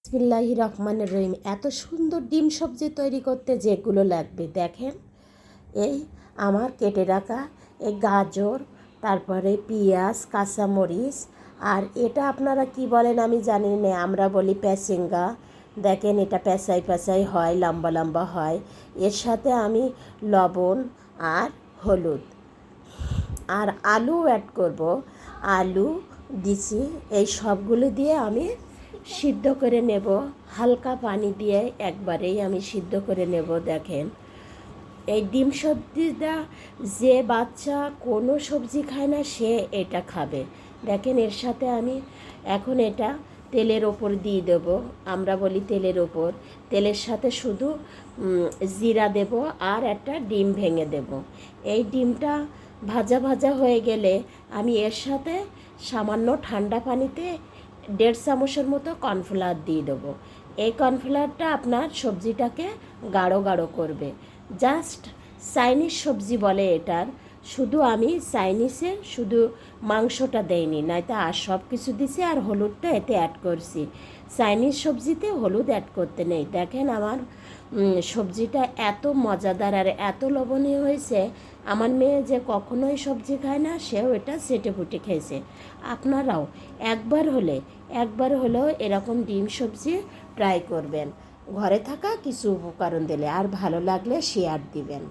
বিসমিল্লাহির রহমানির রহিম। এত সুন্দর ডিম সবজি তৈরি করতে যেগুলো লাগবে দেখেন, এই আমার কেটে রাখা এই গাজর, তারপরে পেঁয়াজ, কাঁচামরিচ, আর এটা আপনারা কি বলেন আমি জানি না, আমরা বলি প্যাসেঙ্গা। দেখেন এটা প্যাঁচাই প্যাঁচাই হয়, লম্বা লম্বা হয়। এর সাথে আমি লবণ আর হলুদ আর আলু অ্যাড করব। আলু দিছি, এই সবগুলো দিয়ে আমি সিদ্ধ করে নেব। হালকা পানি দিয়ে একবারেই আমি সিদ্ধ করে নেব। দেখেন এই ডিম সবজিটা যে বাচ্চা কোনো সবজি খায় না সে এটা খাবে। দেখেন এর সাথে আমি এখন এটা তেলের ওপর দিয়ে দেব। আমরা বলি তেলের ওপর, তেলের সাথে শুধু জিরা দেব আর একটা ডিম ভেঙে দেব। এই ডিমটা ভাজা ভাজা হয়ে গেলে আমি এর সাথে সামান্য ঠান্ডা পানিতে 1.5 চামচের মতো কর্নফ্লাওয়ার দিয়ে দেবো। এই কর্নফ্লাওয়ারটা আপনার সবজিটাকে গাঢ় গাঢ় করবে। জাস্ট চাইনিজ সবজি বলে এটার, শুধু আমি চাইনিজের শুধু মাংসটা দেইনি, নয়তো আর সব কিছু দিছি আর হলুদটা এতে অ্যাড করছি। চাইনিজ সবজিতে হলুদ অ্যাড করতে নেই। দেখেন আমার সবজিটা এত মজাদার আর এত লবণীয় হয়েছে, আমার মেয়ে যে কখনোই সবজি খায় না সেও এটা চেটে পুটে খেয়েছে। আপনারাও একবার হলেও এরকম ডিম সবজি ট্রাই করবেন, ঘরে থাকা কিছু উপকরণ দিলে, আর ভালো লাগলে শেয়ার দিবেন।